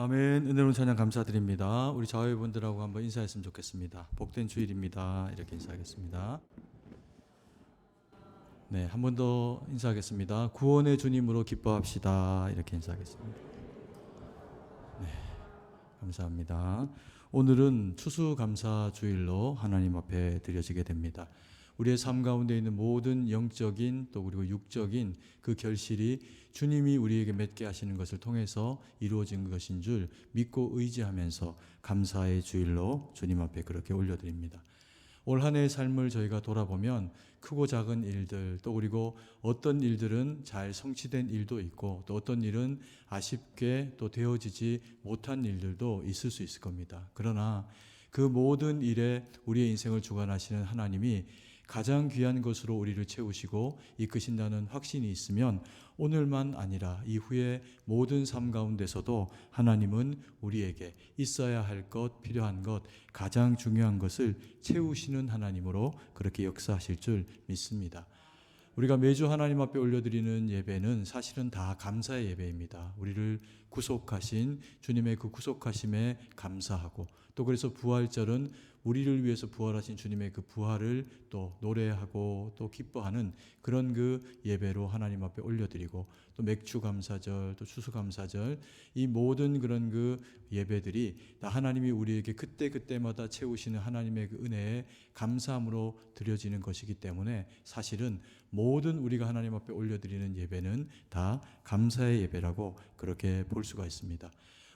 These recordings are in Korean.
아멘. 은혜로운 찬양 감사드립니다. 우리 자회분들하고 한번 인사했으면 좋겠습니다. 복된 주일입니다. 이렇게 인사하겠습니다. 네, 한 번 더 인사하겠습니다. 구원의 주님으로 기뻐합시다. 이렇게 인사하겠습니다. 네, 감사합니다. 오늘은 추수감사 주일로 하나님 앞에 드려지게 됩니다. 우리의 삶 가운데 있는 모든 영적인 또 그리고 육적인 그 결실이 주님이 우리에게 맺게 하시는 것을 통해서 이루어진 것인 줄 믿고 의지하면서 감사의 주일로 주님 앞에 그렇게 올려드립니다. 올 한 해의 삶을 저희가 돌아보면 크고 작은 일들 또 그리고 어떤 일들은 잘 성취된 일도 있고 또 어떤 일은 아쉽게 또 되어지지 못한 일들도 있을 수 있을 겁니다. 그러나 그 모든 일에 우리의 인생을 주관하시는 하나님이 가장 귀한 것으로 우리를 채우시고 이끄신다는 확신이 있으면 오늘만 아니라 이후의 모든 삶 가운데서도 하나님은 우리에게 있어야 할 것, 필요한 것, 가장 중요한 것을 채우시는 하나님으로 그렇게 역사하실 줄 믿습니다. 우리가 매주 하나님 앞에 올려드리는 예배는 사실은 다 감사의 예배입니다. 우리를 구속하신 주님의 그 구속하심에 감사하고 또 그래서 부활절은 우리를 위해서 부활하신 주님의 그 부활을 또 노래하고 또 기뻐하는 그런 그 예배로 하나님 앞에 올려드리고 또 맥주 감사절 또 추수 감사절 이 모든 그런 그 예배들이 다 하나님이 우리에게 그때그때마다 채우시는 하나님의 그 은혜에 감사함으로 드려지는 것이기 때문에 사실은 모든 우리가 하나님 앞에 올려드리는 예배는 다 감사의 예배라고 그렇게 볼 수가 있습니다.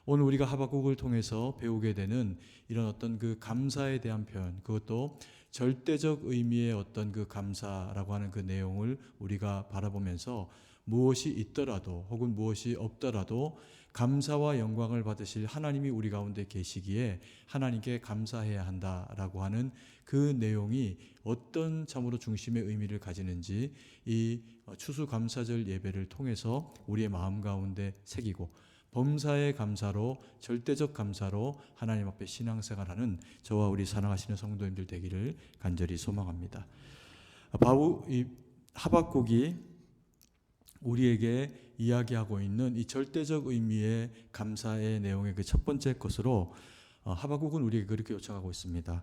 오늘 우리가 하박국을 통해서 배우게 되는 이런 어떤 그 감사에 대한 표현, 그것도 절대적 의미의 어떤 그 감사라고 하는 그 내용을 우리가 바라보면서 무엇이 있더라도 혹은 무엇이 없더라도 감사와 영광을 받으실 하나님이 우리 가운데 계시기에 하나님께 감사해야 한다라고 하는 그 내용이 어떤 참으로 중심의 의미를 가지는지 이 추수감사절 예배를 통해서 우리의 마음 가운데 새기고 범사의 감사로 절대적 감사로 하나님 앞에 신앙생활하는 저와 우리 사랑하시는 성도님들 되기를 간절히 소망합니다. 하박국이 우리에게 이야기하고 있는 이 절대적 의미의 감사의 내용의 그 첫 번째 것으로 하박국은 우리에게 그렇게 요청하고 있습니다.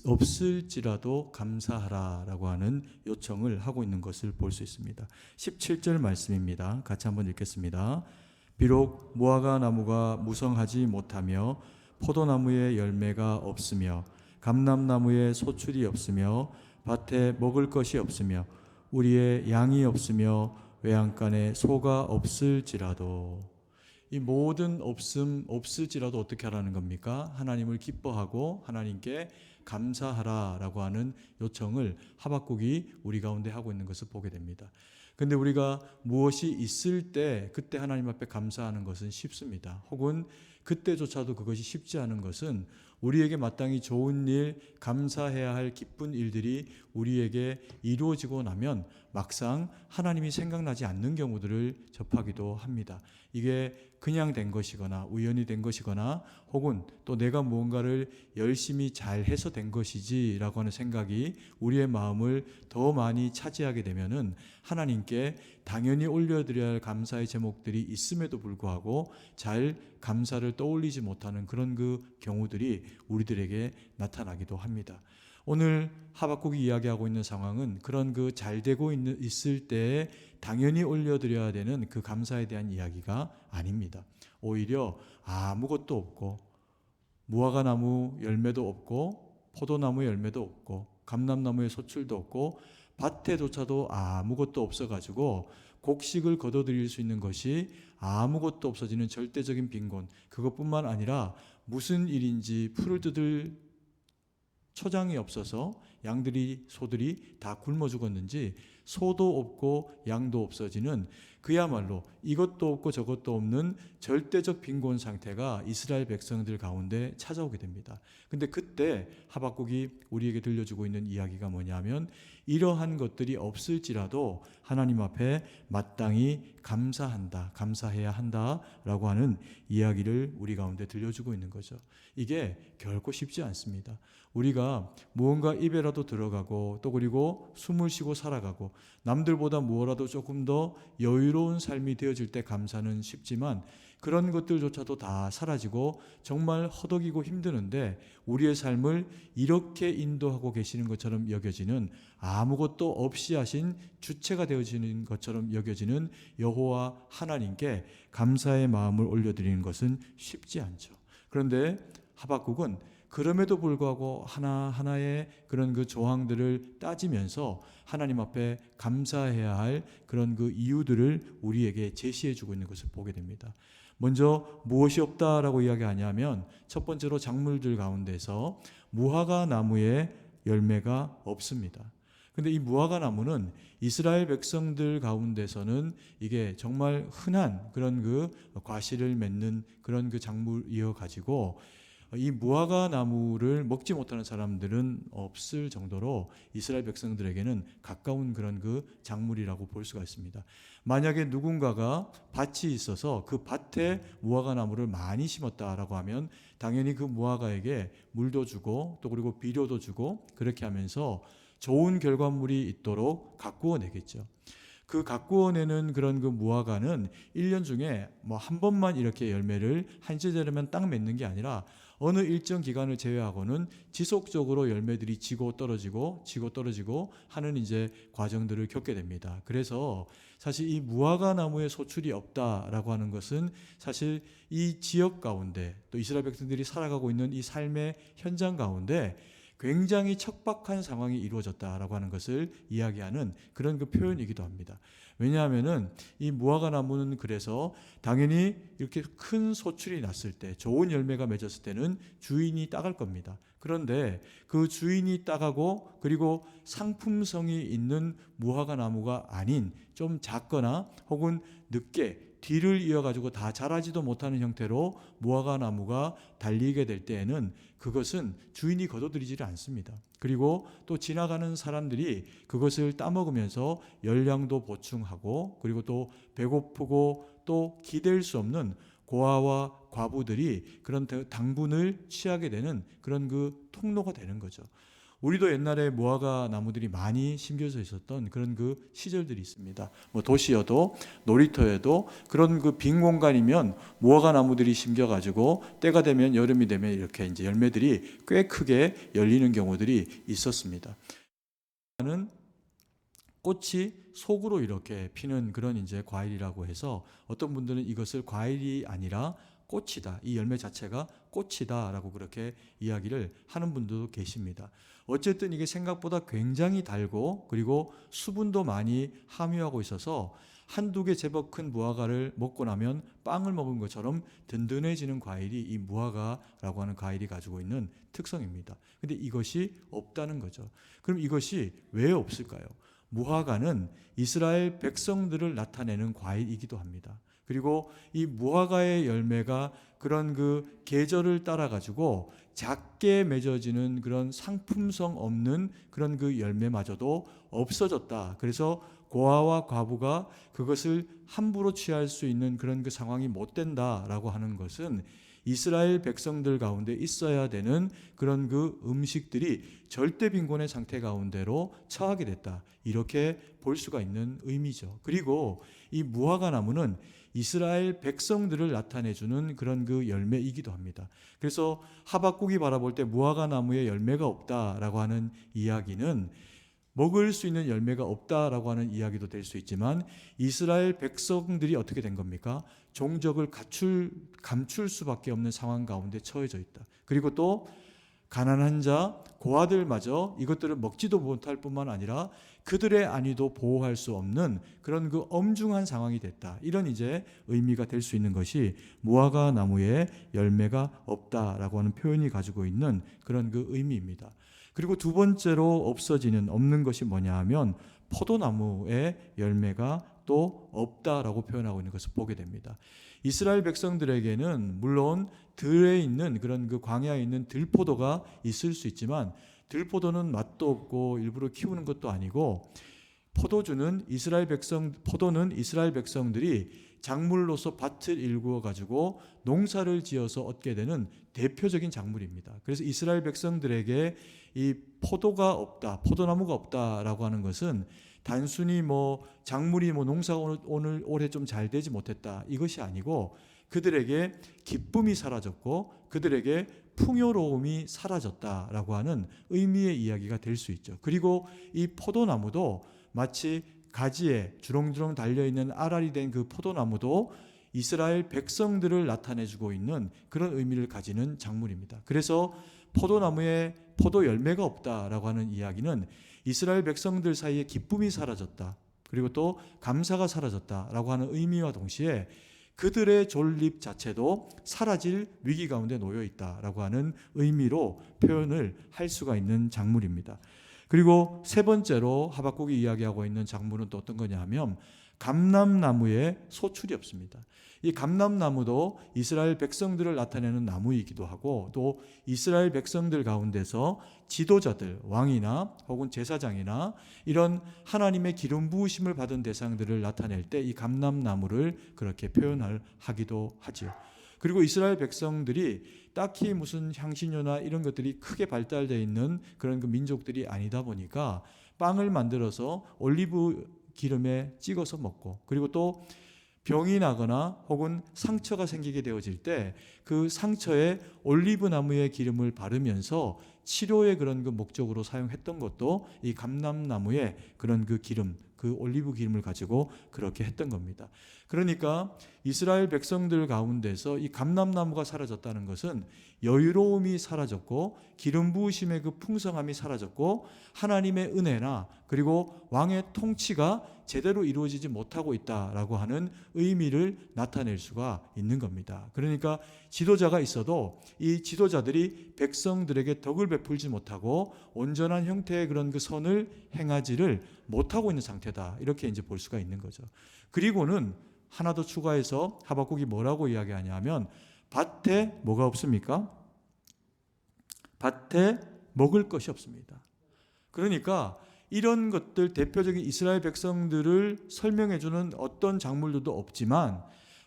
없을지라도 감사하라라고 하는 요청을 하고 있는 것을 볼 수 있습니다. 17절 말씀입니다. 같이 한번 읽겠습니다. 비록 무화과 나무가 무성하지 못하며 포도나무에 열매가 없으며 감람나무에 소출이 없으며 밭에 먹을 것이 없으며 우리의 양이 없으며 외양간에 소가 없을지라도 이 모든 없을지라도 어떻게 하라는 겁니까? 하나님을 기뻐하고 하나님께 감사하라라고 하는 요청을 하박국이 우리 가운데 하고 있는 것을 보게 됩니다. 근데 우리가 무엇이 있을 때 그때 하나님 앞에 감사하는 것은 쉽습니다. 혹은 그때조차도 그것이 쉽지 않은 것은 우리에게 마땅히 좋은 일, 감사해야 할 기쁜 일들이 우리에게 이루어지고 나면 막상 하나님이 생각나지 않는 경우들을 접하기도 합니다. 이게 그냥 된 것이거나 우연히 된 것이거나 혹은 또 내가 무언가를 열심히 잘해서 된 것이지라고 하는 생각이 우리의 마음을 더 많이 차지하게 되면은 하나님께 당연히 올려드려야 할 감사의 제목들이 있음에도 불구하고 잘 감사를 떠올리지 못하는 그런 그 경우들이 우리들에게 나타나기도 합니다. 오늘 하박국이 이야기하고 있는 상황은 그런 그 잘 되고 있을 때에 당연히 올려드려야 되는 그 감사에 대한 이야기가 아닙니다. 오히려 아무것도 없고 무화과 나무 열매도 없고 포도나무 열매도 없고 감람나무의 소출도 없고 밭에조차도 아무것도 없어가지고 곡식을 거둬들일 수 있는 것이 아무것도 없어지는 절대적인 빈곤, 그것뿐만 아니라 무슨 일인지 풀을 뜯을 초장이 없어서 양들이 소들이 다 굶어 죽었는지 소도 없고 양도 없어지는 그야말로 이것도 없고 저것도 없는 절대적 빈곤 상태가 이스라엘 백성들 가운데 찾아오게 됩니다. 근데 그때 하박국이 우리에게 들려주고 있는 이야기가 뭐냐면 이러한 것들이 없을지라도 하나님 앞에 마땅히 감사해야 한다라고 하는 이야기를 우리 가운데 들려주고 있는 거죠. 이게 결코 쉽지 않습니다. 우리가 무언가 입에라도 들어가고 또 그리고 숨을 쉬고 살아가고 남들보다 무엇라도 조금 더 여유로운 삶이 되어질 때 감사는 쉽지만 그런 것들조차도 다 사라지고 정말 허덕이고 힘드는데 우리의 삶을 이렇게 인도하고 계시는 것처럼 여겨지는, 아무것도 없이 하신 주체가 되어지는 것처럼 여겨지는 여호와 하나님께 감사의 마음을 올려드리는 것은 쉽지 않죠. 그런데 하박국은 그럼에도 불구하고 하나하나의 그런 그 조항들을 따지면서 하나님 앞에 감사해야 할 그런 그 이유들을 우리에게 제시해 주고 있는 것을 보게 됩니다. 먼저 무엇이 없다라고 이야기하냐면 첫 번째로 작물들 가운데서 무화과 나무에 열매가 없습니다. 근데 이 무화과 나무는 이스라엘 백성들 가운데서는 이게 정말 흔한 그런 그 과실을 맺는 그런 그 작물이어 가지고 이 무화과 나무를 먹지 못하는 사람들은 없을 정도로 이스라엘 백성들에게는 가까운 그런 그 작물이라고 볼 수가 있습니다. 만약에 누군가가 밭이 있어서 그 밭에 무화과 나무를 많이 심었다라고 하면 당연히 그 무화과에게 물도 주고 또 그리고 비료도 주고 그렇게 하면서 좋은 결과물이 있도록 가꾸어 내겠죠. 그 가꾸어내는 그런 그 무화과는 1년 중에 뭐 한 번만 이렇게 열매를 한 시절에만 딱 맺는 게 아니라 어느 일정 기간을 제외하고는 지속적으로 열매들이 지고 떨어지고 하는 이제 과정들을 겪게 됩니다. 그래서 사실 이 무화과 나무에 소출이 없다라고 하는 것은 사실 이 지역 가운데 또 이스라엘 백성들이 살아가고 있는 이 삶의 현장 가운데 굉장히 척박한 상황이 이루어졌다라고 하는 것을 이야기하는 그런 그 표현이기도 합니다. 왜냐하면은 이 무화과 나무는 그래서 당연히 이렇게 큰 소출이 났을 때, 좋은 열매가 맺었을 때는 주인이 따갈 겁니다. 그런데 그 주인이 따가고 그리고 상품성이 있는 무화과 나무가 아닌 좀 작거나 혹은 늦게 뒤를 이어가지고 다 자라지도 못하는 형태로 무화과 나무가 달리게 될 때에는 그것은 주인이 거둬들이지를 않습니다. 그리고 또 지나가는 사람들이 그것을 따먹으면서 열량도 보충하고 그리고 또 배고프고 또 기댈 수 없는 고아와 과부들이 그런 당분을 취하게 되는 그런 그 통로가 되는 거죠. 우리도 옛날에 무화과 나무들이 많이 심겨져 있었던 그런 그 시절들이 있습니다. 뭐 도시여도 놀이터에도 그런 그 빈 공간이면 무화과 나무들이 심겨가지고 때가 되면 여름이 되면 이렇게 이제 열매들이 꽤 크게 열리는 경우들이 있었습니다. 는 꽃이 속으로 이렇게 피는 그런 이제 과일이라고 해서 어떤 분들은 이것을 과일이 아니라 꽃이다. 이 열매 자체가 꽃이다라고 그렇게 이야기를 하는 분들도 계십니다. 어쨌든 이게 생각보다 굉장히 달고 그리고 수분도 많이 함유하고 있어서 한두 개 제법 큰 무화과를 먹고 나면 빵을 먹은 것처럼 든든해지는 과일이 이 무화과라고 하는 과일이 가지고 있는 특성입니다. 근데 이것이 없다는 거죠. 그럼 이것이 왜 없을까요? 무화과는 이스라엘 백성들을 나타내는 과일이기도 합니다. 그리고 이 무화과의 열매가 그런 그 계절을 따라 가지고 작게 맺어지는 그런 상품성 없는 그런 그 열매마저도 없어졌다. 그래서 고아와 과부가 그것을 함부로 취할 수 있는 그런 그 상황이 못 된다라고 하는 것은 이스라엘 백성들 가운데 있어야 되는 그런 그 음식들이 절대 빈곤의 상태 가운데로 처하게 됐다. 이렇게 볼 수가 있는 의미죠. 그리고 이 무화과 나무는 이스라엘 백성들을 나타내주는 그런 그 열매이기도 합니다. 그래서 하박국이 바라볼 때 무화과 나무에 열매가 없다라고 하는 이야기는 먹을 수 있는 열매가 없다라고 하는 이야기도 될 수 있지만 이스라엘 백성들이 어떻게 된 겁니까? 종적을 감출 수밖에 없는 상황 가운데 처해져 있다. 그리고 또 가난한 자, 고아들마저 이것들을 먹지도 못할 뿐만 아니라 그들의 안위도 보호할 수 없는 그런 그 엄중한 상황이 됐다. 이런 이제 의미가 될 수 있는 것이 무화과 나무에 열매가 없다라고 하는 표현이 가지고 있는 그런 그 의미입니다. 그리고 두 번째로 없는 것이 뭐냐 하면 포도나무에 열매가 또 없다라고 표현하고 있는 것을 보게 됩니다. 이스라엘 백성들에게는 물론 들에 있는 그런 그 광야에 있는 들포도가 있을 수 있지만 들포도는 맛도 없고 일부러 키우는 것도 아니고 포도는 이스라엘 백성들이 작물로서 밭을 일구어 가지고 농사를 지어서 얻게 되는 대표적인 작물입니다. 그래서 이스라엘 백성들에게 이 포도나무가 없다라고 하는 것은 단순히 작물이 농사가 올해 좀 잘 되지 못했다 이것이 아니고 그들에게 기쁨이 사라졌고 그들에게 풍요로움이 사라졌다라고 하는 의미의 이야기가 될 수 있죠. 그리고 이 포도나무도 마치 가지에 주렁주렁 달려있는 알알이 된 그 포도나무도 이스라엘 백성들을 나타내주고 있는 그런 의미를 가지는 작물입니다. 그래서 포도나무에 포도 열매가 없다라고 하는 이야기는 이스라엘 백성들 사이에 기쁨이 사라졌다, 그리고 또 감사가 사라졌다라고 하는 의미와 동시에 그들의 존립 자체도 사라질 위기 가운데 놓여 있다라고 하는 의미로 표현을 할 수가 있는 작물입니다. 그리고 세 번째로 하박국이 이야기하고 있는 작물은 또 어떤 거냐 하면 감람나무에 소출이 없습니다. 이 감람나무도 이스라엘 백성들을 나타내는 나무이기도 하고 또 이스라엘 백성들 가운데서 지도자들, 왕이나 혹은 제사장이나 이런 하나님의 기름 부으심을 받은 대상들을 나타낼 때 이 감람나무를 그렇게 표현하기도 하지요. 그리고 이스라엘 백성들이 딱히 무슨 향신료나 이런 것들이 크게 발달되어 있는 그런 그 민족들이 아니다 보니까 빵을 만들어서 올리브 기름에 찍어서 먹고, 그리고 또 병이 나거나 혹은 상처가 생기게 되어질 때 그 상처에 올리브 나무의 기름을 바르면서 치료의 그런 그 목적으로 사용했던 것도 이 감람나무의 그런 그 기름, 그 올리브 기름을 가지고 그렇게 했던 겁니다. 그러니까 이스라엘 백성들 가운데서 이 감람나무가 사라졌다는 것은 여유로움이 사라졌고 기름 부으심의 그 풍성함이 사라졌고 하나님의 은혜나 그리고 왕의 통치가 제대로 이루어지지 못하고 있다라고 하는 의미를 나타낼 수가 있는 겁니다. 그러니까 지도자가 있어도 이 지도자들이 백성들에게 덕을 베풀지 못하고 온전한 형태의 그런 그 선을 행하지를 못하고 있는 상태다, 이렇게 이제 볼 수가 있는 거죠. 그리고는 하나 더 추가해서 하박국이 뭐라고 이야기하냐면 밭에 뭐가 없습니까? 밭에 먹을 것이 없습니다. 그러니까 이런 것들, 대표적인 이스라엘 백성들을 설명해주는 어떤 작물들도 없지만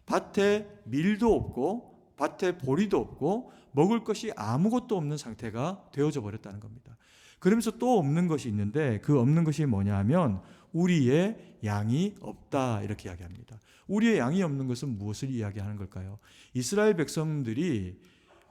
밭에 밀도 없고 밭에 보리도 없고 먹을 것이 아무것도 없는 상태가 되어져 버렸다는 겁니다. 그러면서 또 없는 것이 있는데 그 없는 것이 뭐냐 하면 우리의 양이 없다, 이렇게 이야기합니다. 우리의 양이 없는 것은 무엇을 이야기하는 걸까요? 이스라엘 백성들이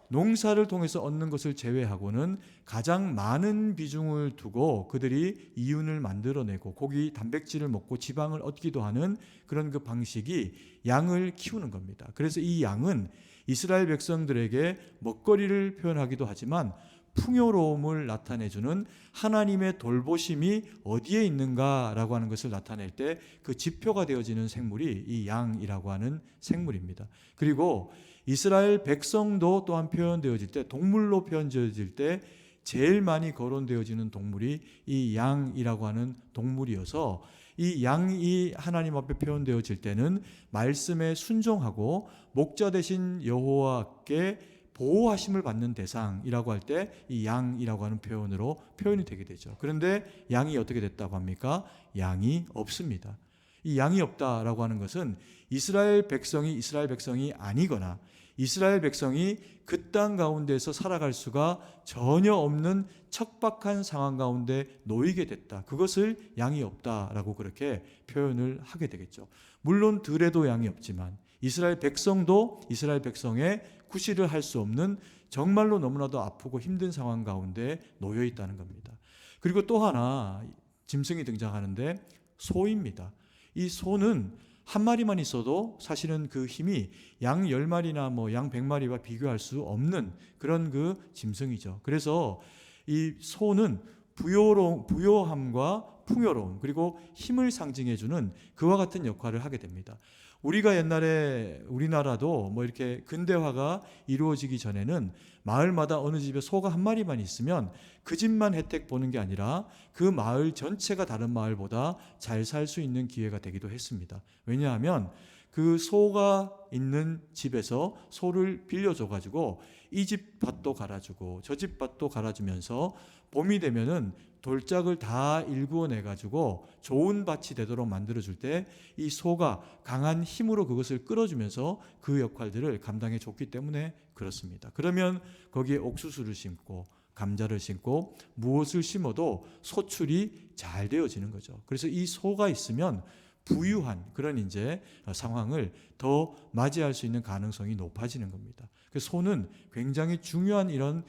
농사를 통해서 얻는 것을 제외하고는 가장 많은 비중을 두고 그들이 이윤을 만들어내고 고기 단백질을 먹고 지방을 얻기도 하는 그런 그 방식이 양을 키우는 겁니다. 그래서 이 양은 이스라엘 백성들에게 먹거리를 표현하기도 하지만 풍요로움을 나타내주는 하나님의 돌보심이 어디에 있는가라고 하는 것을 나타낼 때 그 지표가 되어지는 생물이 이 양이라고 하는 생물입니다. 그리고 이스라엘 백성도 또한 표현되어질 때, 동물로 표현되어질 때 제일 많이 거론되어지는 동물이 이 양이라고 하는 동물이어서 이 양이 하나님 앞에 표현되어질 때는 말씀에 순종하고 목자 되신 여호와께 보호하심을 받는 대상이라고 할 때 이 양이라고 하는 표현으로 표현이 되게 되죠. 그런데 양이 어떻게 됐다고 합니까? 양이 없습니다. 이 양이 없다라고 하는 것은 이스라엘 백성이 아니거나 이스라엘 백성이 그 땅 가운데서 살아갈 수가 전혀 없는 척박한 상황 가운데 놓이게 됐다. 그것을 양이 없다라고 그렇게 표현을 하게 되겠죠. 물론 들에도 양이 없지만 이스라엘 백성도 이스라엘 백성의 구실을 할 수 없는 정말로 너무나도 아프고 힘든 상황 가운데 놓여 있다는 겁니다. 그리고 또 하나 짐승이 등장하는데 소입니다. 이 소는 한 마리만 있어도 사실은 그 힘이 양 10마리나 양 100마리와 비교할 수 없는 그런 그 짐승이죠. 그래서 이 소는 부요함과 풍요로움 그리고 힘을 상징해주는 그와 같은 역할을 하게 됩니다. 우리가 옛날에 우리나라도 이렇게 근대화가 이루어지기 전에는 마을마다 어느 집에 소가 한 마리만 있으면 그 집만 혜택 보는 게 아니라 그 마을 전체가 다른 마을보다 잘 살 수 있는 기회가 되기도 했습니다. 왜냐하면 그 소가 있는 집에서 소를 빌려줘가지고 이 집 밭도 갈아주고 저 집 밭도 갈아주면서 봄이 되면은 돌짝을 다 일구어내가지고 좋은 밭이 되도록 만들어줄 때 이 소가 강한 힘으로 그것을 끌어주면서 그 역할들을 감당해 줬기 때문에 그렇습니다. 그러면 거기에 옥수수를 심고 감자를 심고 무엇을 심어도 소출이 잘 되어지는 거죠. 그래서 이 소가 있으면 부유한 그런 이제 상황을 더 맞이할 수 있는 가능성이 높아지는 겁니다. 그 소는 굉장히 중요한 이런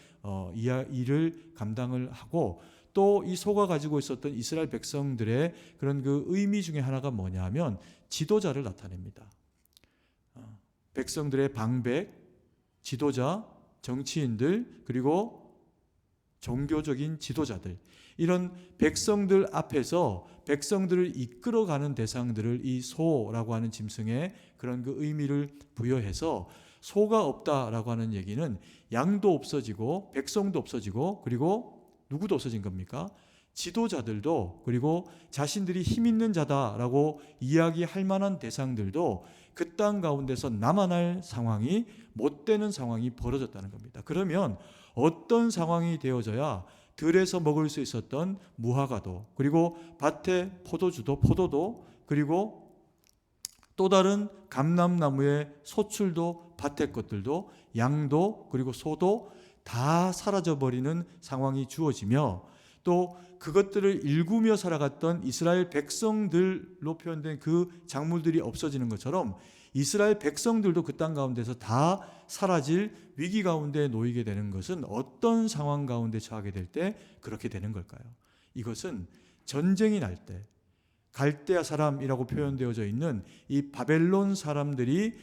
일을 감당을 하고, 또 이 소가 가지고 있었던 이스라엘 백성들의 그런 그 의미 중에 하나가 뭐냐면 지도자를 나타냅니다. 백성들의 방백, 지도자, 정치인들, 그리고 종교적인 지도자들, 이런 백성들 앞에서 백성들을 이끌어가는 대상들을 이 소라고 하는 짐승에 그런 그 의미를 부여해서, 소가 없다라고 하는 얘기는 양도 없어지고 백성도 없어지고 그리고 누구도 없어진 겁니까? 지도자들도, 그리고 자신들이 힘 있는 자다라고 이야기할 만한 대상들도 그 땅 가운데서 남아날 상황이, 못 되는 상황이 벌어졌다는 겁니다. 그러면 어떤 상황이 되어져야 들에서 먹을 수 있었던 무화과도, 그리고 밭에 포도주도, 포도도, 그리고 또 다른 감람나무의 소출도, 밭의 것들도, 양도, 그리고 소도 다 사라져버리는 상황이 주어지며, 또 그것들을 일구며 살아갔던 이스라엘 백성들로 표현된 그 작물들이 없어지는 것처럼 이스라엘 백성들도 그 땅 가운데서 다 사라질 위기 가운데 놓이게 되는 것은 어떤 상황 가운데 처하게 될 때 그렇게 되는 걸까요? 이것은 전쟁이 날 때, 갈대아 사람이라고 표현되어져 있는 이 바벨론 사람들이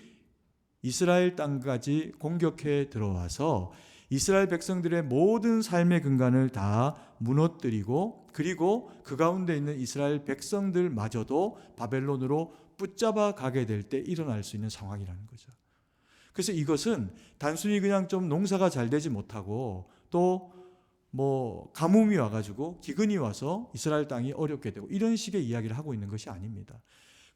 이스라엘 땅까지 공격해 들어와서 이스라엘 백성들의 모든 삶의 근간을 다 무너뜨리고, 그리고 그 가운데 있는 이스라엘 백성들마저도 바벨론으로 붙잡아 가게 될 때 일어날 수 있는 상황이라는 거죠. 그래서 이것은 단순히 그냥 좀 농사가 잘 되지 못하고 또 가뭄이 와가지고 기근이 와서 이스라엘 땅이 어렵게 되고 이런 식의 이야기를 하고 있는 것이 아닙니다.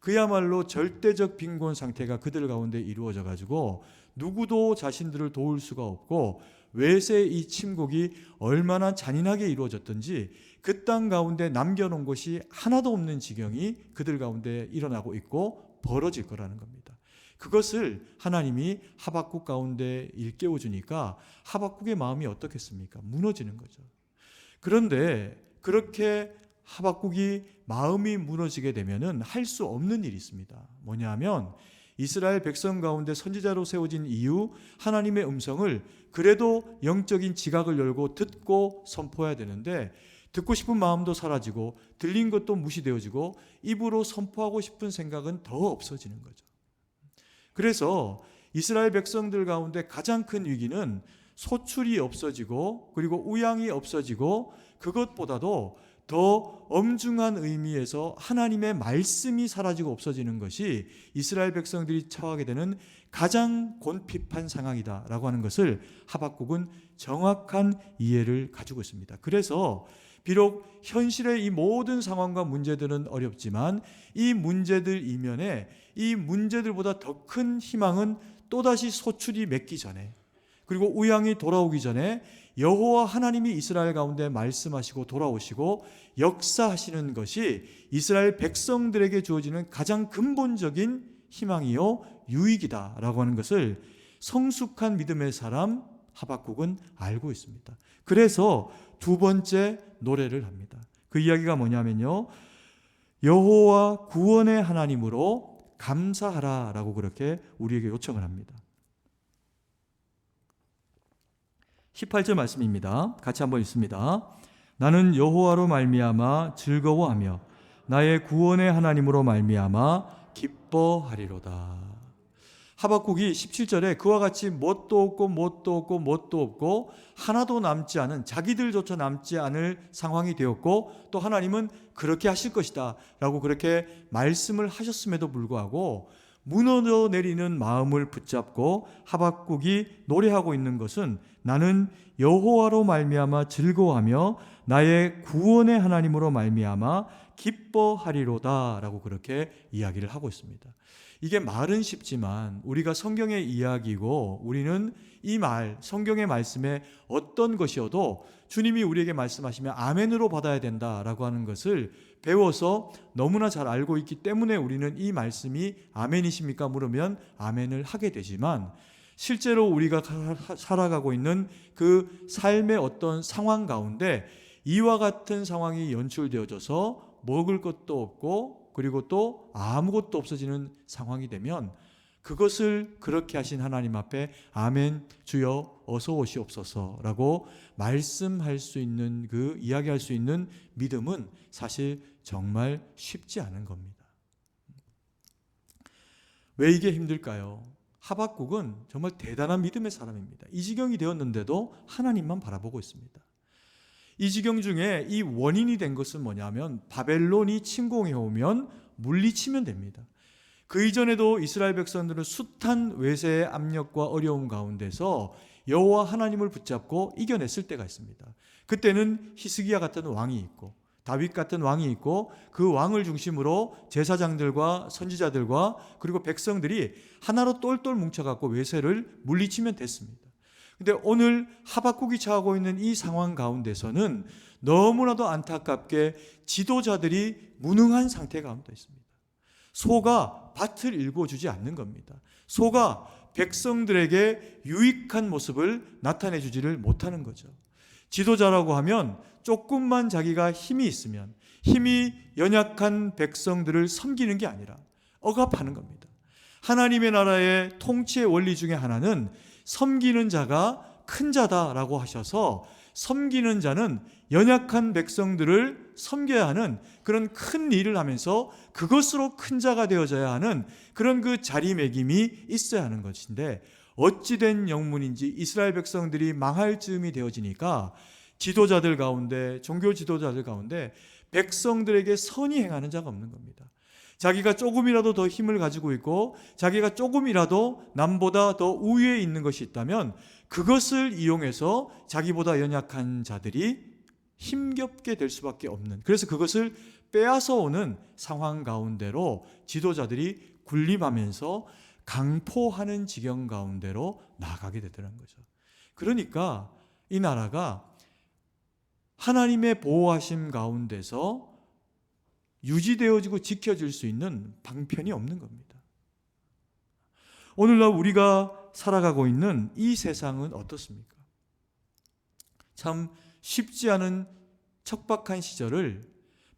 그야말로 절대적 빈곤 상태가 그들 가운데 이루어져 가지고 누구도 자신들을 도울 수가 없고, 외세의 이 침국이 얼마나 잔인하게 이루어졌든지 그 땅 가운데 남겨놓은 것이 하나도 없는 지경이 그들 가운데 일어나고 있고 벌어질 거라는 겁니다. 그것을 하나님이 하박국 가운데 일깨워 주니까 하박국의 마음이 어떻겠습니까? 무너지는 거죠. 그런데 그렇게 하박국이 마음이 무너지게 되면은 할 수 없는 일이 있습니다. 뭐냐면 이스라엘 백성 가운데 선지자로 세워진 이유, 하나님의 음성을 그래도 영적인 지각을 열고 듣고 선포해야 되는데, 듣고 싶은 마음도 사라지고 들린 것도 무시되어지고 입으로 선포하고 싶은 생각은 더 없어지는 거죠. 그래서 이스라엘 백성들 가운데 가장 큰 위기는 소출이 없어지고 그리고 우양이 없어지고, 그것보다도 더 엄중한 의미에서 하나님의 말씀이 사라지고 없어지는 것이 이스라엘 백성들이 처하게 되는 가장 곤핍한 상황이다라고 하는 것을 하박국은 정확한 이해를 가지고 있습니다. 그래서 비록 현실의 이 모든 상황과 문제들은 어렵지만 이 문제들 이면에 이 문제들보다 더 큰 희망은 또다시 소출이 맺기 전에, 그리고 우양이 돌아오기 전에 여호와 하나님이 이스라엘 가운데 말씀하시고 돌아오시고 역사하시는 것이 이스라엘 백성들에게 주어지는 가장 근본적인 희망이요 유익이다라고 하는 것을 성숙한 믿음의 사람 하박국은 알고 있습니다. 그래서 두 번째 노래를 합니다. 그 이야기가 뭐냐면요, 여호와 구원의 하나님으로 감사하라라고 그렇게 우리에게 요청을 합니다. 18절 말씀입니다. 같이 한번 읽습니다. 나는 여호와로 말미암아 즐거워하며 나의 구원의 하나님으로 말미암아 기뻐하리로다. 하박국이 17절에 그와 같이 뭣도 없고 뭣도 없고 뭣도 없고 하나도 남지 않은, 자기들조차 남지 않을 상황이 되었고, 또 하나님은 그렇게 하실 것이다 라고 그렇게 말씀을 하셨음에도 불구하고 무너져 내리는 마음을 붙잡고 하박국이 노래하고 있는 것은 나는 여호와로 말미암아 즐거워하며 나의 구원의 하나님으로 말미암아 기뻐하리로다 라고 그렇게 이야기를 하고 있습니다. 이게 말은 쉽지만 우리가 성경의 이야기고, 우리는 이 말, 성경의 말씀에 어떤 것이어도 주님이 우리에게 말씀하시면 아멘으로 받아야 된다라고 하는 것을 배워서 너무나 잘 알고 있기 때문에 우리는 이 말씀이 아멘이십니까? 물으면 아멘을 하게 되지만, 실제로 우리가 살아가고 있는 그 삶의 어떤 상황 가운데 이와 같은 상황이 연출되어져서 먹을 것도 없고 그리고 또 아무것도 없어지는 상황이 되면 그것을 그렇게 하신 하나님 앞에 아멘 주여 어서 오시옵소서라고 말씀할 수 있는, 그 이야기할 수 있는 믿음은 사실 정말 쉽지 않은 겁니다. 왜 이게 힘들까요? 하박국은 정말 대단한 믿음의 사람입니다. 이 지경이 되었는데도 하나님만 바라보고 있습니다. 이 지경 중에 이 원인이 된 것은 뭐냐면 바벨론이 침공해 오면 물리치면 됩니다. 그 이전에도 이스라엘 백성들은 숱한 외세의 압력과 어려움 가운데서 여호와 하나님을 붙잡고 이겨냈을 때가 있습니다. 그때는 히스기야 같은 왕이 있고 다윗 같은 왕이 있고 그 왕을 중심으로 제사장들과 선지자들과 그리고 백성들이 하나로 똘똘 뭉쳐갖고 외세를 물리치면 됐습니다. 근데 오늘 하박국이 처하고 있는 이 상황 가운데서는 너무나도 안타깝게 지도자들이 무능한 상태 가운데 있습니다. 소가 밭을 일궈주지 않는 겁니다. 소가 백성들에게 유익한 모습을 나타내 주지를 못하는 거죠. 지도자라고 하면 조금만 자기가 힘이 있으면 힘이 연약한 백성들을 섬기는 게 아니라 억압하는 겁니다. 하나님의 나라의 통치의 원리 중에 하나는 섬기는 자가 큰 자다라고 하셔서 섬기는 자는 연약한 백성들을 섬겨야 하는 그런 큰 일을 하면서 그것으로 큰 자가 되어져야 하는 그런 그 자리매김이 있어야 하는 것인데, 어찌된 영문인지 이스라엘 백성들이 망할 즈음이 되어지니까 지도자들 가운데, 종교 지도자들 가운데 백성들에게 선히 행하는 자가 없는 겁니다. 자기가 조금이라도 더 힘을 가지고 있고 자기가 조금이라도 남보다 더 우위에 있는 것이 있다면 그것을 이용해서 자기보다 연약한 자들이 힘겹게 될 수밖에 없는, 그래서 그것을 빼앗아 오는 상황 가운데로 지도자들이 군림하면서 강포하는 지경 가운데로 나아가게 되더라는 거죠. 그러니까 이 나라가 하나님의 보호하심 가운데서 유지되어지고 지켜질 수 있는 방편이 없는 겁니다. 오늘날 우리가 살아가고 있는 이 세상은 어떻습니까? 참 쉽지 않은 척박한 시절을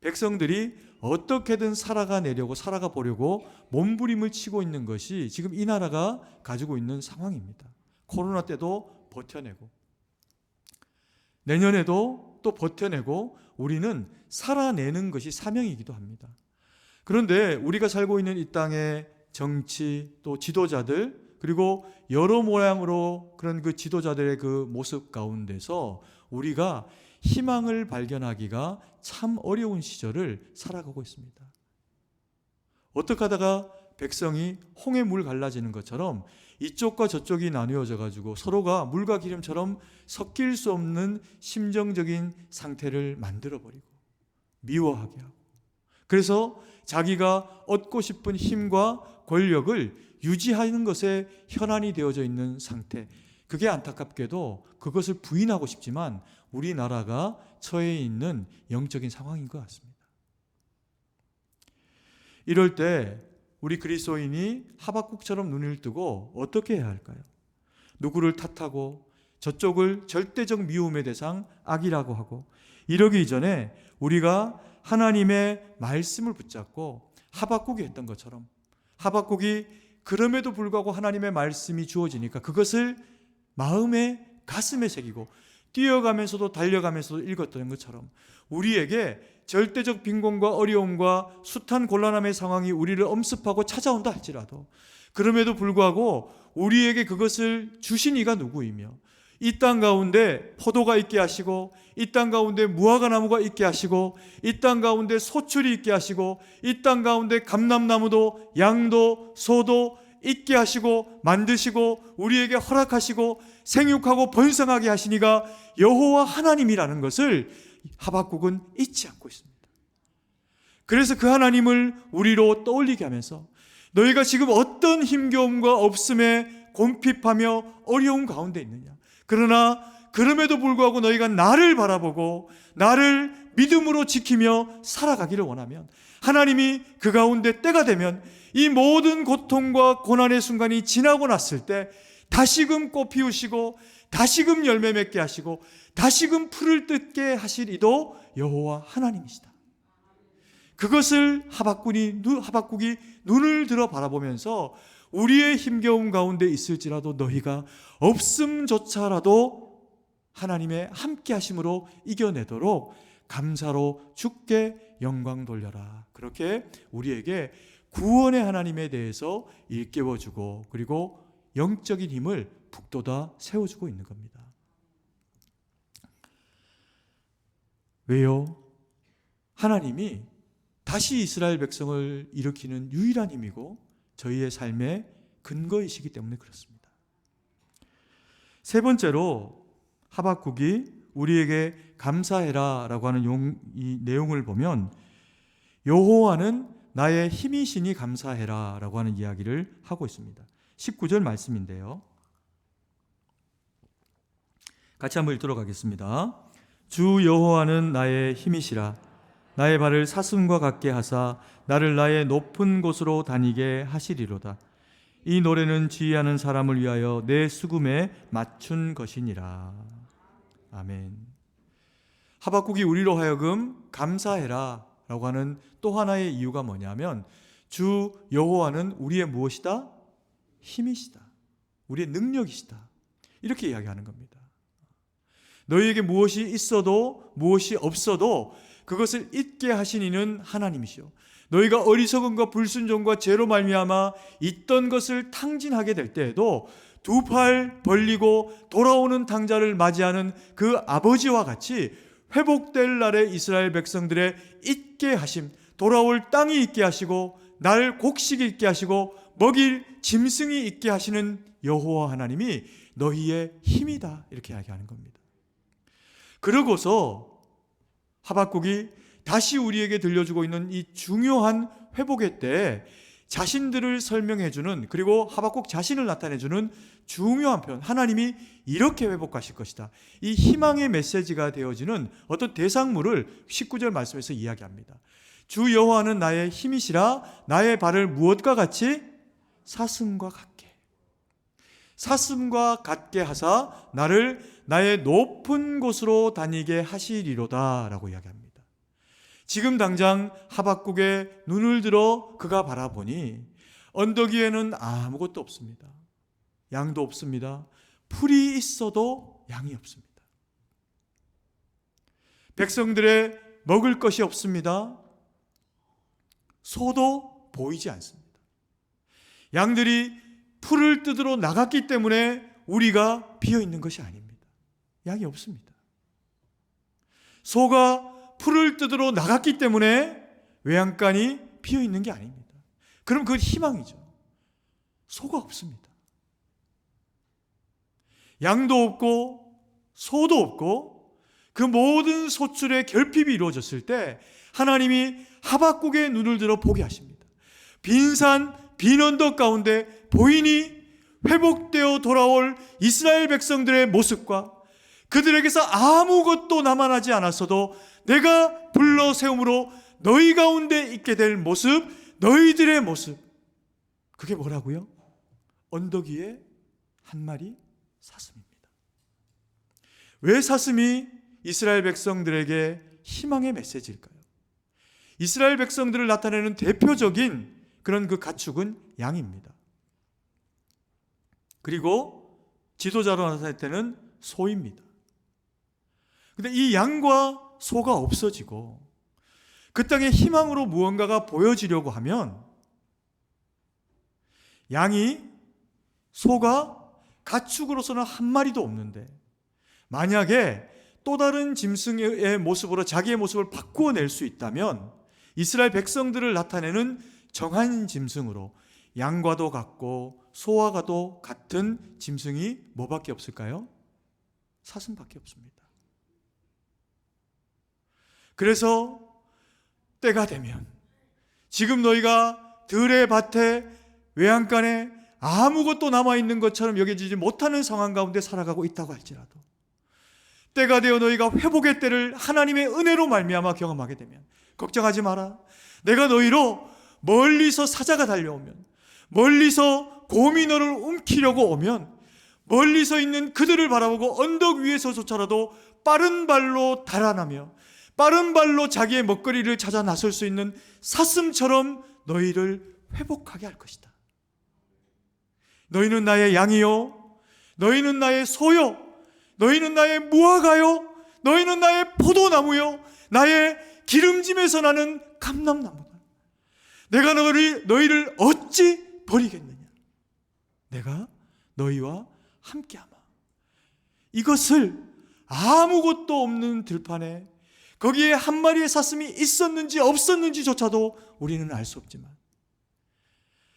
백성들이 어떻게든 살아가내려고, 살아가 보려고 몸부림을 치고 있는 것이 지금 이 나라가 가지고 있는 상황입니다. 코로나 때도 버텨내고 내년에도 또 버텨내고 우리는 살아내는 것이 사명이기도 합니다. 그런데 우리가 살고 있는 이 땅의 정치, 또 지도자들, 그리고 여러 모양으로 그런 그 지도자들의 그 모습 가운데서 우리가 희망을 발견하기가 참 어려운 시절을 살아가고 있습니다. 어떻게 하다가 백성이 홍해 물 갈라지는 것처럼 이쪽과 저쪽이 나누어져 가지고 서로가 물과 기름처럼 섞일 수 없는 심정적인 상태를 만들어 버리고 미워하게 하고, 그래서 자기가 얻고 싶은 힘과 권력을 유지하는 것에 현안이 되어져 있는 상태, 그게 안타깝게도 그것을 부인하고 싶지만 우리나라가 처해 있는 영적인 상황인 것 같습니다. 이럴 때 우리 그리스도인이 하박국처럼 눈을 뜨고 어떻게 해야 할까요? 누구를 탓하고 저쪽을 절대적 미움의 대상, 악이라고 하고 이러기 이전에 우리가 하나님의 말씀을 붙잡고 하박국이 했던 것처럼, 하박국이 그럼에도 불구하고 하나님의 말씀이 주어지니까 그것을 마음에, 가슴에 새기고 뛰어가면서도 달려가면서도 읽었던 것처럼 우리에게 절대적 빈곤과 어려움과 숱한 곤란함의 상황이 우리를 엄습하고 찾아온다 할지라도 그럼에도 불구하고 우리에게 그것을 주신 이가 누구이며 이 땅 가운데 포도가 있게 하시고 이 땅 가운데 무화과나무가 있게 하시고 이 땅 가운데 소출이 있게 하시고 이 땅 가운데 감람나무도 양도 소도 있게 하시고 만드시고 우리에게 허락하시고 생육하고 번성하게 하시니가 여호와 하나님이라는 것을 하박국은 잊지 않고 있습니다. 그래서 그 하나님을 우리로 떠올리게 하면서 너희가 지금 어떤 힘겨움과 없음에 곰핍하며 어려운 가운데 있느냐, 그러나 그럼에도 불구하고 너희가 나를 바라보고 나를 믿음으로 지키며 살아가기를 원하면 하나님이 그 가운데 때가 되면 이 모든 고통과 고난의 순간이 지나고 났을 때 다시금 꽃 피우시고 다시금 열매 맺게 하시고 다시금 풀을 뜯게 하실 이도 여호와 하나님이시다. 그것을 하박국이 눈을 들어 바라보면서 우리의 힘겨움 가운데 있을지라도 너희가 없음조차라도 하나님의 함께 하심으로 이겨내도록 감사로 주께 영광 돌려라. 그렇게 우리에게 구원의 하나님에 대해서 일깨워주고 그리고 영적인 힘을 북돋아 세워주고 있는 겁니다. 왜요? 하나님이 다시 이스라엘 백성을 일으키는 유일한 힘이고 저희의 삶의 근거이시기 때문에 그렇습니다. 세 번째로 하박국이 우리에게 감사해라 라고 하는 이 내용을 보면 여호와는 나의 힘이시니 감사해라 라고 하는 이야기를 하고 있습니다. 19절 말씀인데요. 같이 한번 읽도록 하겠습니다. 주 여호와는 나의 힘이시라. 나의 발을 사슴과 같게 하사 나를 나의 높은 곳으로 다니게 하시리로다. 이 노래는 지휘하는 사람을 위하여 내 수금에 맞춘 것이니라. 아멘. 하박국이 우리로 하여금 감사해라 라고 하는 또 하나의 이유가 뭐냐면 주 여호와는 우리의 무엇이다? 힘이시다. 우리의 능력이시다. 이렇게 이야기하는 겁니다. 너희에게 무엇이 있어도 무엇이 없어도 그것을 잊게 하신 이는 하나님이시오. 너희가 어리석음과 불순종과 죄로 말미암아 있던 것을 탕진하게 될 때에도 두 팔 벌리고 돌아오는 탕자를 맞이하는 그 아버지와 같이 회복될 날에 이스라엘 백성들의 잊게 하심, 돌아올 땅이 있게 하시고 날 곡식이 있게 하시고 먹일 짐승이 있게 하시는 여호와 하나님이 너희의 힘이다. 이렇게 이야기하는 겁니다. 그러고서 하박국이 다시 우리에게 들려주고 있는 이 중요한 회복의 때에 자신들을 설명해주는, 그리고 하박국 자신을 나타내주는 중요한 표현, 하나님이 이렇게 회복하실 것이다, 이 희망의 메시지가 되어지는 어떤 대상물을 19절 말씀에서 이야기합니다. 주 여호와는 나의 힘이시라. 나의 발을 무엇과 같이? 사슴과 같게, 사슴과 같게 하사 나를 나의 높은 곳으로 다니게 하시리로다 라고 이야기합니다. 지금 당장 하박국의 눈을 들어 그가 바라보니 언덕 위에는 아무것도 없습니다. 양도 없습니다. 풀이 있어도 양이 없습니다. 백성들의 먹을 것이 없습니다. 소도 보이지 않습니다. 양들이 풀을 뜯으러 나갔기 때문에 우리가 비어 있는 것이 아닙니다. 양이 없습니다. 소가 풀을 뜯으러 나갔기 때문에 외양간이 비어 있는 게 아닙니다. 그럼 그건 희망이죠. 소가 없습니다. 양도 없고 소도 없고 그 모든 소출의 결핍이 이루어졌을 때 하나님이 하박국의 눈을 들어 보게 하십니다. 빈 산, 빈 언덕 가운데 보이니 회복되어 돌아올 이스라엘 백성들의 모습과 그들에게서 아무것도 남아나지 않았어도 내가 불러 세움으로 너희 가운데 있게 될 모습, 너희들의 모습, 그게 뭐라고요? 언덕 위에 한 마리 사슴입니다. 왜 사슴이 이스라엘 백성들에게 희망의 메시지일까요? 이스라엘 백성들을 나타내는 대표적인 그런 그 가축은 양입니다. 그리고 지도자로 나타날 때는 소입니다. 근데 이 양과 소가 없어지고 그 땅에 희망으로 무언가가 보여지려고 하면 양이, 소가 가축으로서는 한 마리도 없는데 만약에 또 다른 짐승의 모습으로 자기의 모습을 바꾸어낼 수 있다면 이스라엘 백성들을 나타내는 정한 짐승으로 양과도 같고 소와도 같은 짐승이 뭐밖에 없을까요? 사슴밖에 없습니다. 그래서 때가 되면 지금 너희가 들의 밭에 외양간에 아무것도 남아있는 것처럼 여겨지지 못하는 상황 가운데 살아가고 있다고 할지라도 때가 되어 너희가 회복의 때를 하나님의 은혜로 말미암아 경험하게 되면 걱정하지 마라. 내가 너희로 멀리서 사자가 달려오면, 멀리서 곰이 너를 움키려고 오면, 멀리서 있는 그들을 바라보고 언덕 위에서조차라도 빠른 발로 달아나며 빠른 발로 자기의 먹거리를 찾아 나설 수 있는 사슴처럼 너희를 회복하게 할 것이다. 너희는 나의 양이요, 너희는 나의 소요, 너희는 나의 무화과요, 너희는 나의 포도나무요, 나의 기름짐에서 나는 감람나무다. 내가 너희를 어찌 버리겠느냐? 내가 너희와 함께하마. 이것을 아무것도 없는 들판에 거기에 한 마리의 사슴이 있었는지 없었는지조차도 우리는 알 수 없지만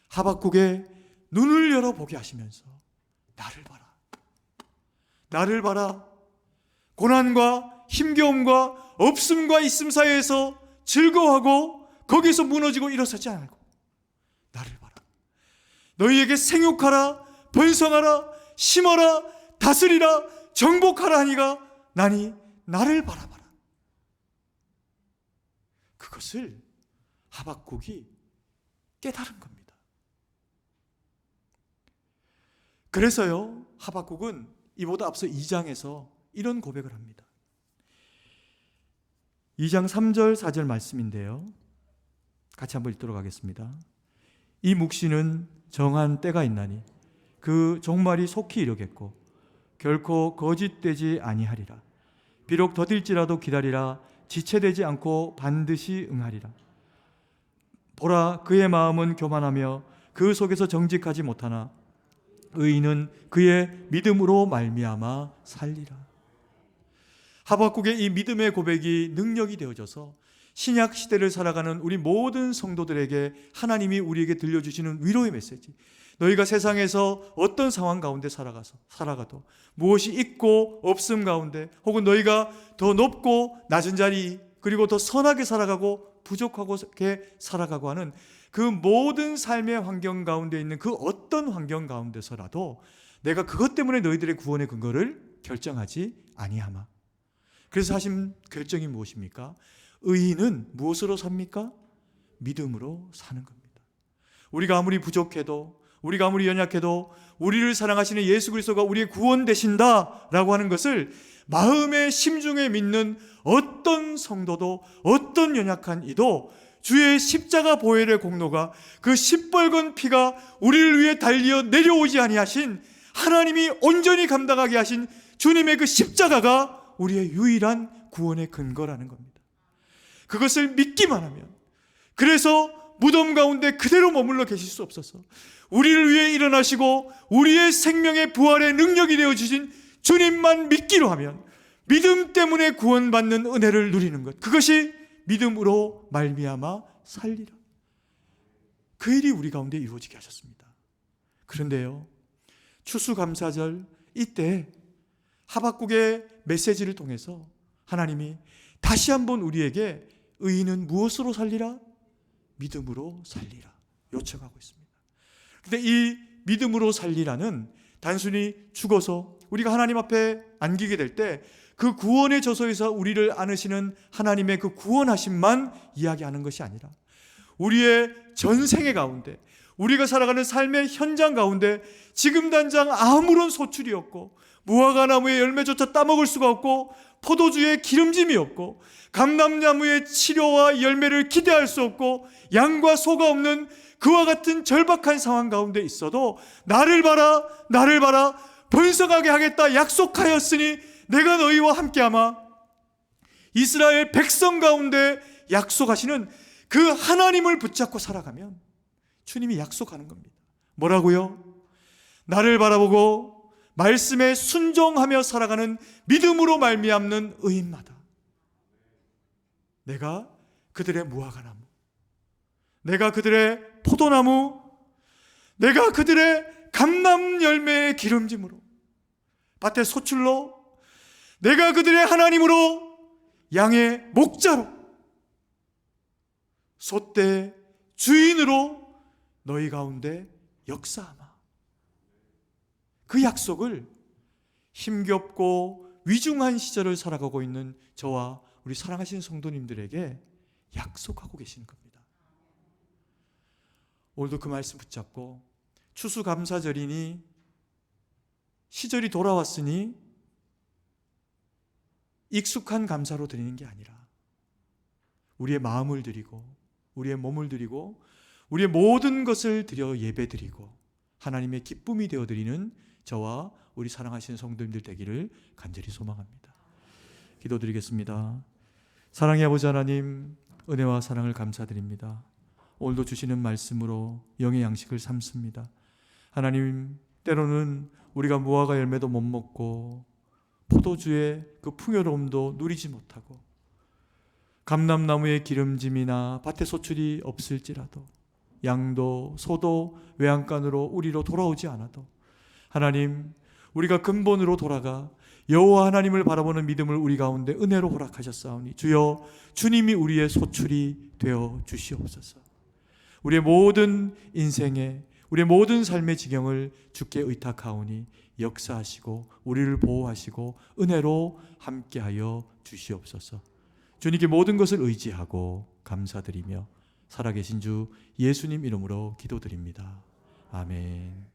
하박국의 눈을 열어보게 하시면서 나를 봐라, 나를 봐라. 고난과 힘겨움과 없음과 있음 사이에서 즐거워하고 거기서 무너지고 일어서지 않고 나를 봐라. 너희에게 생육하라, 번성하라, 심어라, 다스리라, 정복하라 하니가 나니 나를 바라봐라. 그것을 하박국이 깨달은 겁니다. 그래서요, 하박국은 이보다 앞서 2장에서 이런 고백을 합니다. 2장 3절 4절 말씀인데요, 같이 한번 읽도록 하겠습니다. 이 묵시는 정한 때가 있나니 그 종말이 속히 이르겠고 결코 거짓되지 아니하리라. 비록 더딜지라도 기다리라. 지체되지 않고 반드시 응하리라. 보라, 그의 마음은 교만하며 그 속에서 정직하지 못하나 의인은 그의 믿음으로 말미암아 살리라. 하박국의 이 믿음의 고백이 능력이 되어져서 신약 시대를 살아가는 우리 모든 성도들에게 하나님이 우리에게 들려주시는 위로의 메시지, 너희가 세상에서 어떤 상황 가운데 살아가도 무엇이 있고 없음 가운데, 혹은 너희가 더 높고 낮은 자리, 그리고 더 선하게 살아가고 부족하게 살아가고 하는 그 모든 삶의 환경 가운데 있는 그 어떤 환경 가운데서라도 내가 그것 때문에 너희들의 구원의 근거를 결정하지 아니하마. 그래서 하신 결정이 무엇입니까? 의인은 무엇으로 삽니까? 믿음으로 사는 겁니다. 우리가 아무리 부족해도, 우리가 아무리 연약해도 우리를 사랑하시는 예수 그리스도가 우리의 구원 되신다라고 하는 것을 마음의 심중에 믿는 어떤 성도도, 어떤 연약한 이도 주의 십자가 보혈의 공로가, 그 시뻘건 피가 우리를 위해 달리어 내려오지 아니하신, 하나님이 온전히 감당하게 하신 주님의 그 십자가가 우리의 유일한 구원의 근거라는 겁니다. 그것을 믿기만 하면, 그래서 무덤 가운데 그대로 머물러 계실 수 없어서 우리를 위해 일어나시고 우리의 생명의 부활의 능력이 되어주신 주님만 믿기로 하면 믿음 때문에 구원받는 은혜를 누리는 것, 그것이 믿음으로 말미암아 살리라. 그 일이 우리 가운데 이루어지게 하셨습니다. 그런데요, 추수감사절 이때 하박국의 메시지를 통해서 하나님이 다시 한번 우리에게 의인은 무엇으로 살리라? 믿음으로 살리라 요청하고 있습니다. 그런데 이 믿음으로 살리라는 단순히 죽어서 우리가 하나님 앞에 안기게 될 때 그 구원의 저소에서 우리를 안으시는 하나님의 그 구원하심만 이야기하는 것이 아니라 우리의 전생의 가운데, 우리가 살아가는 삶의 현장 가운데 지금 당장 아무런 소출이 없고 무화과 나무의 열매조차 따먹을 수가 없고 포도주의 기름짐이 없고 감람나무의 치료와 열매를 기대할 수 없고 양과 소가 없는 그와 같은 절박한 상황 가운데 있어도 나를 봐라, 나를 봐라, 번성하게 하겠다 약속하였으니 내가 너희와 함께하마. 이스라엘 백성 가운데 약속하시는 그 하나님을 붙잡고 살아가면 주님이 약속하는 겁니다. 뭐라고요? 나를 바라보고 말씀에 순종하며 살아가는 믿음으로 말미암는 의인마다 내가 그들의 무화과나무, 내가 그들의 포도나무, 내가 그들의 감람 열매의 기름짐으로, 밭의 소출로, 내가 그들의 하나님으로, 양의 목자로, 솥대 주인으로 너희 가운데 역사하마. 그 약속을 힘겹고 위중한 시절을 살아가고 있는 저와 우리 사랑하시는 성도님들에게 약속하고 계시는 겁니다. 오늘도 그 말씀 붙잡고 추수감사절이니 시절이 돌아왔으니 익숙한 감사로 드리는 게 아니라 우리의 마음을 드리고 우리의 몸을 드리고 우리의 모든 것을 드려 예배 드리고 하나님의 기쁨이 되어 드리는 저와 우리 사랑하시는 성도님들 되기를 간절히 소망합니다. 기도드리겠습니다. 사랑의 아버지 하나님, 은혜와 사랑을 감사드립니다. 오늘도 주시는 말씀으로 영의 양식을 삼습니다. 하나님, 때로는 우리가 무화과 열매도 못 먹고 포도주의 그 풍요로움도 누리지 못하고 감람나무의 기름짐이나 밭의 소출이 없을지라도 양도 소도 외양간으로 우리로 돌아오지 않아도 하나님, 우리가 근본으로 돌아가 여호와 하나님을 바라보는 믿음을 우리 가운데 은혜로 허락하셨사오니 주여, 주님이 우리의 소출이 되어 주시옵소서. 우리의 모든 인생에 우리의 모든 삶의 지경을 주께 의탁하오니 역사하시고 우리를 보호하시고 은혜로 함께하여 주시옵소서. 주님께 모든 것을 의지하고 감사드리며 살아계신 주 예수님 이름으로 기도드립니다. 아멘.